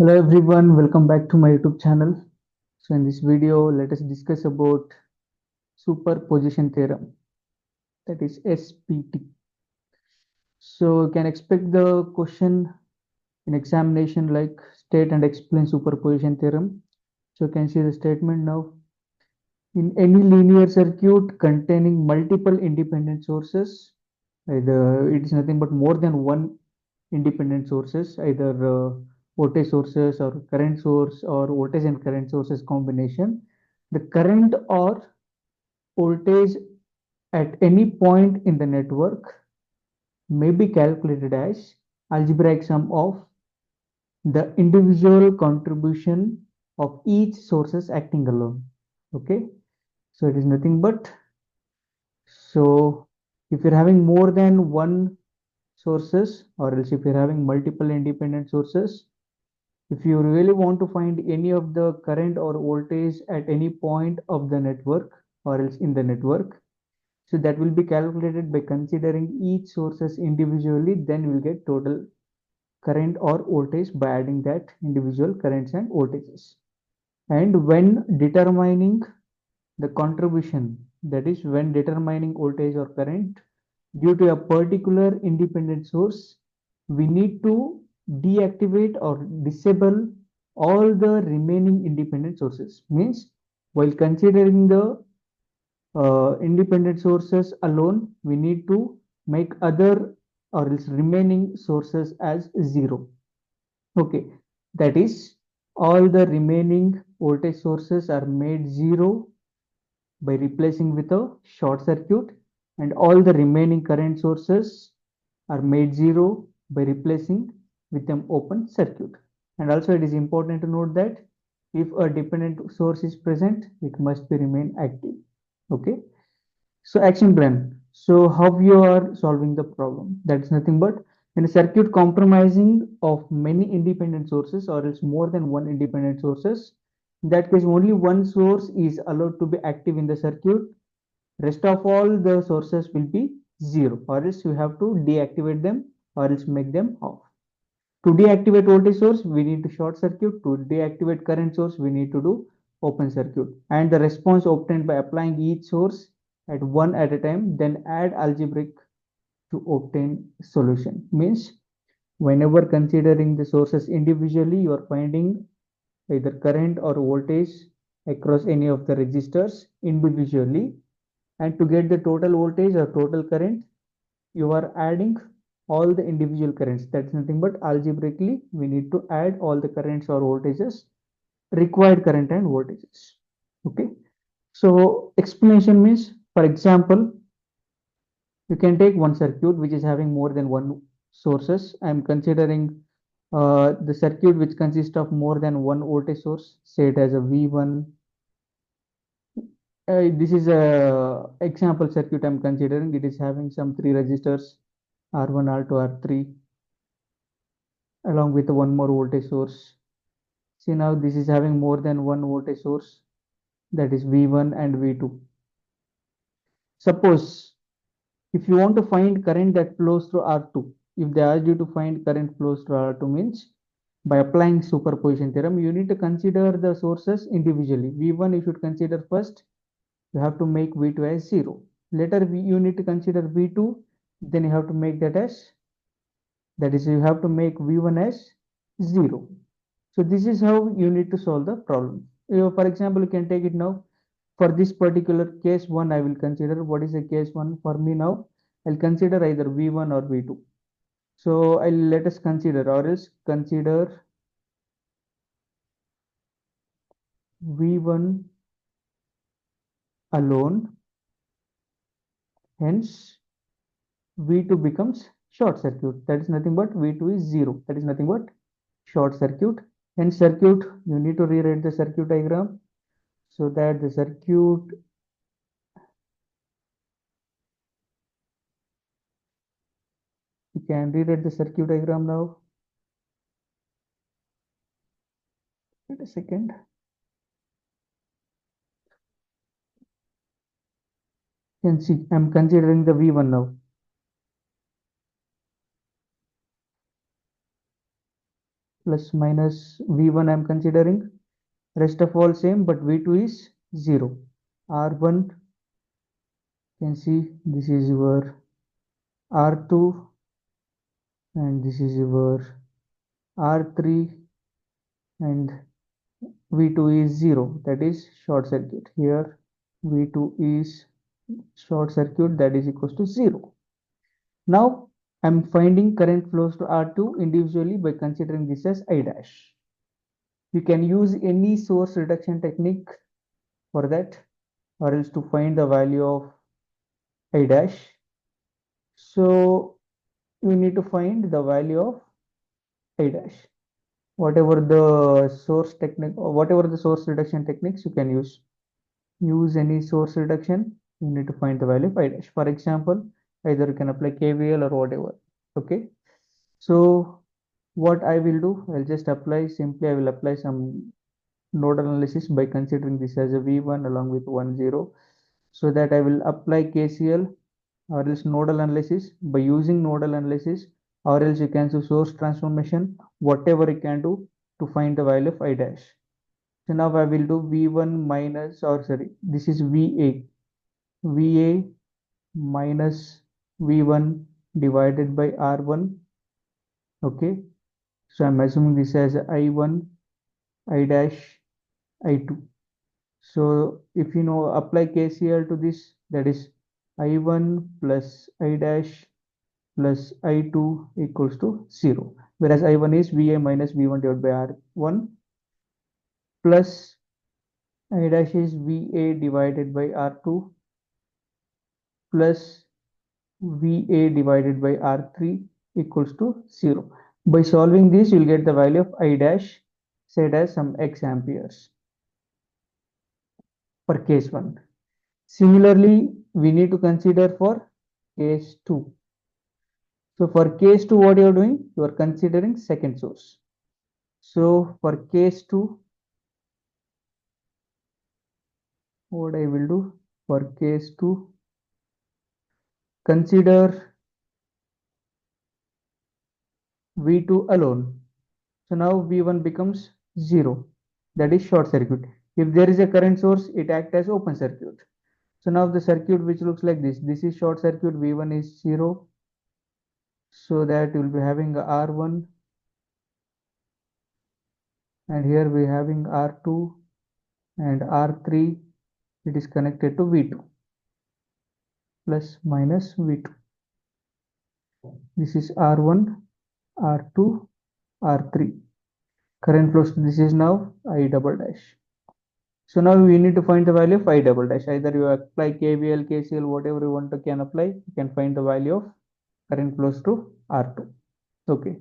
Hello everyone, welcome back to my YouTube channel. So in this video, let us discuss about superposition theorem, that is SPT. So you can expect the question in examination like state and explain superposition theorem. So you can see the statement now. In any linear circuit containing multiple independent sources, either it is nothing but more than one independent sources, either voltage sources or current source or voltage and current sources combination, the current or voltage at any point in the network may be calculated as algebraic sum of the individual contribution of each sources acting alone. Okay, so it is nothing but, so if you're having more than one sources, or else if you're having multiple independent sources, if you really want to find any of the current or voltage at any point of the network or else in the network, so that will be calculated by considering each sources individually, then we'll get total current or voltage by adding that individual currents and voltages. And when determining the contribution, that is when determining voltage or current due to a particular independent source, we need to deactivate or disable all the remaining independent sources. Means while considering the independent sources alone, we need to make other or else remaining sources as zero. Okay, that is all the remaining voltage sources are made zero by replacing with a short circuit, and all the remaining current sources are made zero by replacing with an open circuit. And also it is important to note that if a dependent source is present, it must be remain active. Okay, so action plan. So how you are solving the problem? That's nothing but in a circuit compromising of many independent sources or else more than one independent sources. In that case, only one source is allowed to be active in the circuit. Rest of all the sources will be zero, or else you have to deactivate them or else make them off. To deactivate voltage source, we need to short circuit. To deactivate current source, we need to do open circuit. And the response obtained by applying each source at one at a time, then add algebraic to obtain solution. Means whenever considering the sources individually, you are finding either current or voltage across any of the resistors individually, and to get the total voltage or total current, you are adding all the individual currents. That's nothing but algebraically we need to add all the currents or voltages, required current and voltages. Okay, so explanation means, for example, you can take one circuit which is having more than one sources. I am considering the circuit which consists of more than one voltage source, say it as a v1. This is a example circuit I'm considering. It is having some three resistors, R1, R2, R3, along with one more voltage source. See now this is having more than one voltage source, that is V1 and V2. Suppose if you want to find current that flows through R2, if they ask you to find current flows through R2 means by applying superposition theorem, you need to consider the sources individually. V1 you should consider first, you have to make V2 as 0. Later you need to consider V2, then you have to make that as, that is you have to make V1 as 0. So this is how you need to solve the problem. For example, you can take it now. For this particular case 1, I will consider what is the case 1 for me now. I'll consider either V1 or V2. So I'll let us consider, or else consider V1 alone. Hence V2 becomes short circuit. That is nothing but V2 is 0. That is nothing but short circuit. Hence circuit, you need to rewrite the circuit diagram so that the circuit, you can rewrite the circuit diagram now. Wait a second. You can see I'm considering the V1 now. plus minus V1 I'm considering. Rest of all same, but V2 is 0. R1, you can see this is your R2 and this is your R3 and V2 is 0, that is short circuit. Here V2 is short circuit, that is equals to 0. Now I'm finding current flows to R2 individually by considering this as I dash. You can use any source reduction technique for that, or else to find the value of I dash. So you need to find the value of I dash. Whatever the source technique or whatever the source reduction techniques you can use. Use any source reduction, you need to find the value of I dash. For example, either you can apply KVL or whatever. Okay. So what I will do, I'll just apply simply, I will apply some nodal analysis by considering this as a V1 along with 1, 0. So that I will apply KCL or else nodal analysis. By using nodal analysis, or else you can do source transformation, whatever you can do to find the value of I dash. So now I will do V1 minus, or sorry, this is VA minus V1 divided by R1. Okay, so I'm assuming this as I1, I dash, I2. So if you know apply KCL to this, that is I1 plus I dash plus I2 equals to 0. Whereas I1 is VA minus V1 divided by R1 plus I dash is VA divided by R2 plus VA divided by R3 equals to 0. By solving this, you'll get the value of I dash set as some X amperes for case 1. Similarly, we need to consider for case 2. So for case 2, what you are doing? You are considering second source. So for case 2, what I will do? For case 2, consider V2 alone. So now V1 becomes 0. That is short circuit. If there is a current source, it acts as open circuit. So now the circuit which looks like this. This is short circuit, V1 is 0. So that you will be having R1 and here we are having R2 and R3. It is connected to V2 plus minus V2. This is R1, R2, R3. Current flows, this is now I double dash. So now we need to find the value of I double dash. Either you apply KVL, KCL, whatever you want to can apply. You can find the value of current flows to R2. Okay.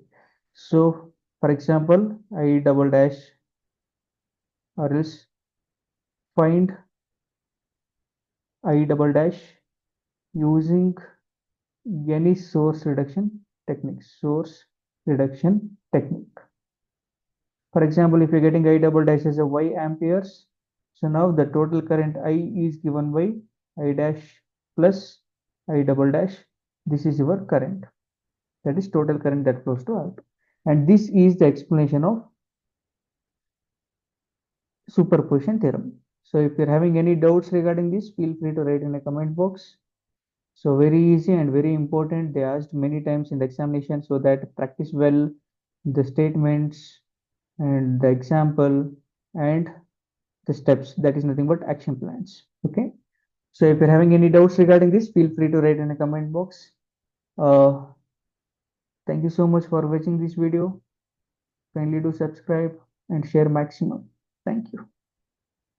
So for example, I double dash or else find I double dash using any source reduction technique. Source reduction technique. For example, if you're getting I double dash as a Y amperes, so now the total current I is given by I dash plus I double dash. This is your current. That is total current that flows to R2. And this is the explanation of superposition theorem. So if you're having any doubts regarding this, feel free to write in the comment box. So very easy and very important. They asked many times in the examination, so that practice well the statements and the example and the steps. That is nothing but action plans. Okay. So if you're having any doubts regarding this, feel free to write in the comment box. Thank you so much for watching this video. Kindly do subscribe and share maximum. Thank you.